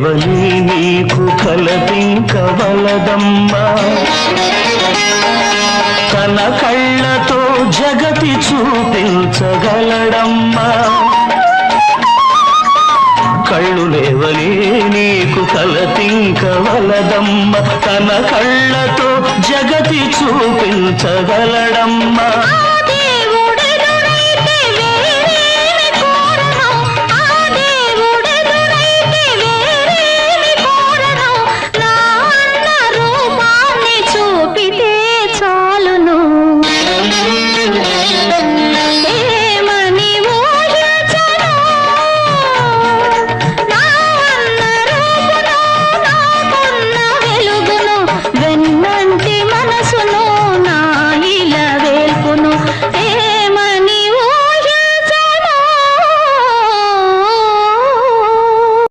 లేవని నీకు కలతింకవలదమ్మా తన కళ్ళతో జగతి చూపించగలడమ్మా కళ్ళు లేవని నీకు కలతింకవలదమ్మా తన కళ్ళతో జగతి చూపించగలడమ్మా